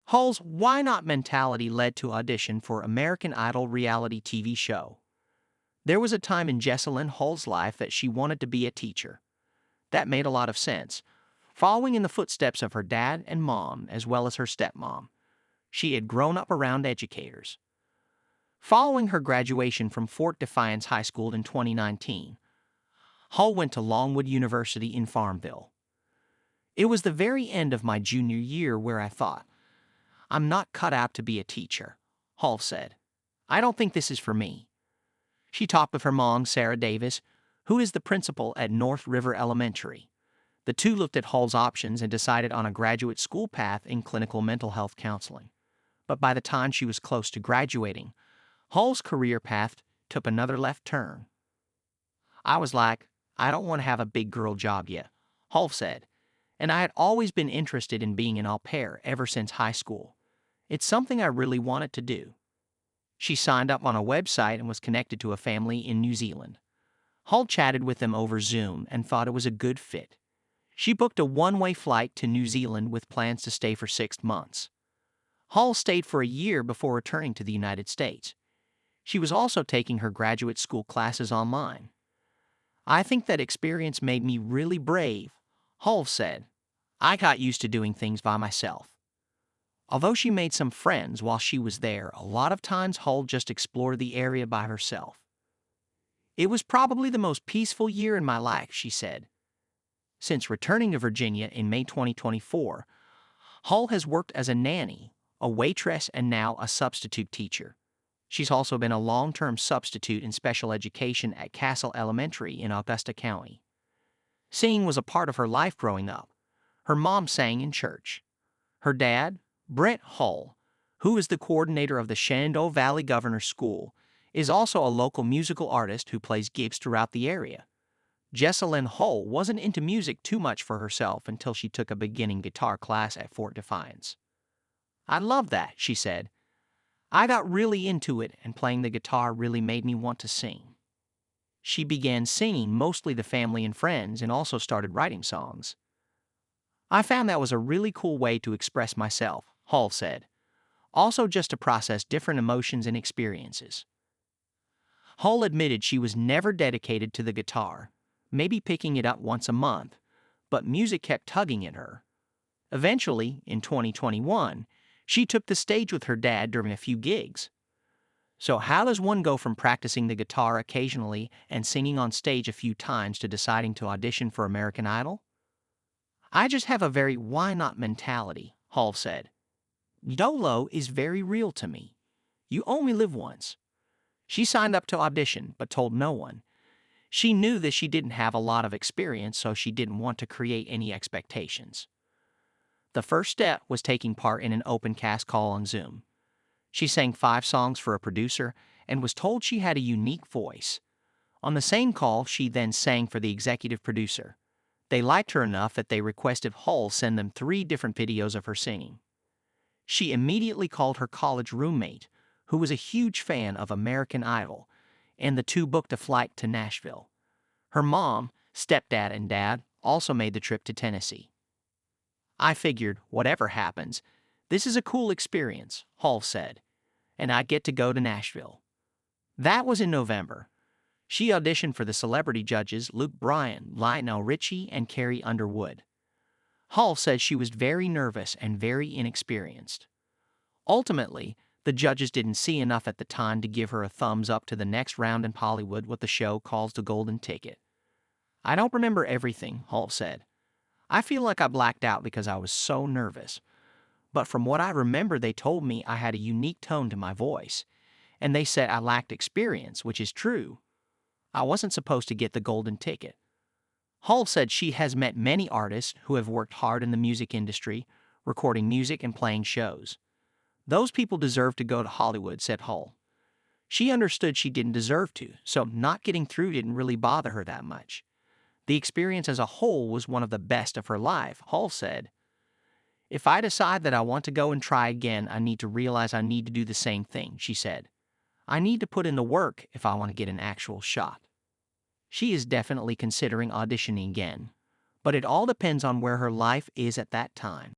Hull's why not mentality led to audition for American Idol reality TV show. There was a time in Jessalynne Hull's life that she wanted to be a teacher. That made a lot of sense, following in the footsteps of her dad and mom as well as her stepmom. She had grown up around educators. Following her graduation from Fort Defiance High School in 2019, Hull went to Longwood University in Farmville. It was the very end of my junior year where I thought, I'm not cut out to be a teacher, Hull said. I don't think this is for me. She talked with her mom, Sarah Davis, who is the principal at North River Elementary. The two looked at Hull's options and decided on a graduate school path in clinical mental health counseling. But by the time she was close to graduating, Hull's career path took another left turn. I was like, I don't want to have a big girl job yet, Hull said, and I had always been interested in being an au pair ever since high school. It's something I really wanted to do. She signed up on a website and was connected to a family in New Zealand. Hull chatted with them over Zoom and thought it was a good fit. She booked a one-way flight to New Zealand with plans to stay for 6 months. Hull stayed for a year before returning to the United States. She was also taking her graduate school classes online. I think that experience made me really brave, Hull said. I got used to doing things by myself. Although she made some friends while she was there, a lot of times Hull just explored the area by herself. It was probably the most peaceful year in my life, she said. Since returning to Virginia in May 2024, Hull has worked as a nanny, a waitress, and now a substitute teacher. She's also been a long-term substitute in special education at Castle Elementary in Augusta County. Singing was a part of her life growing up. Her mom sang in church. Her dad, Brent Hull, who is the coordinator of the Shenandoah Valley Governor's School, is also a local musical artist who plays gigs throughout the area. Jessalynne Hull wasn't into music too much for herself until she took a beginning guitar class at Fort Defiance. I love that, she said. I got really into it, and playing the guitar really made me want to sing. She began singing mostly to family and friends and also started writing songs. I found that was a really cool way to express myself, Hull said. Also just to process different emotions and experiences. Hull admitted she was never dedicated to the guitar, maybe picking it up once a month, but music kept tugging at her. Eventually, in 2021, she took the stage with her dad during a few gigs. So how does one go from practicing the guitar occasionally and singing on stage a few times to deciding to audition for American Idol? I just have a very why not mentality, Hull said. YOLO is very real to me. You only live once. She signed up to audition but told no one. She knew that she didn't have a lot of experience, so she didn't want to create any expectations. The first step was taking part in an open cast call on Zoom. She sang 5 songs for a producer and was told she had a unique voice. On the same call, she then sang for the executive producer. They liked her enough that they requested Hull send them 3 different videos of her singing. She immediately called her college roommate, who was a huge fan of American Idol, and the two booked a flight to Nashville. Her mom, stepdad, and dad also made the trip to Tennessee. I figured, whatever happens, this is a cool experience, Hull said, and I get to go to Nashville. That was in November. She auditioned for the celebrity judges Luke Bryan, Lionel Richie, and Carrie Underwood. Hull said she was very nervous and very inexperienced. Ultimately, the judges didn't see enough at the time to give her a thumbs up to the next round in Hollywood, what the show calls the golden ticket. I don't remember everything, Hull said. I feel like I blacked out because I was so nervous. But from what I remember, they told me I had a unique tone to my voice, and they said I lacked experience, which is true. I wasn't supposed to get the golden ticket. Hull said she has met many artists who have worked hard in the music industry, recording music and playing shows. Those people deserve to go to Hollywood, said Hull. She understood she didn't deserve to, so not getting through didn't really bother her that much. The experience as a whole was one of the best of her life, Hull said. If I decide that I want to go and try again, I need to realize I need to do the same thing, she said. I need to put in the work if I want to get an actual shot. She is definitely considering auditioning again, but it all depends on where her life is at that time.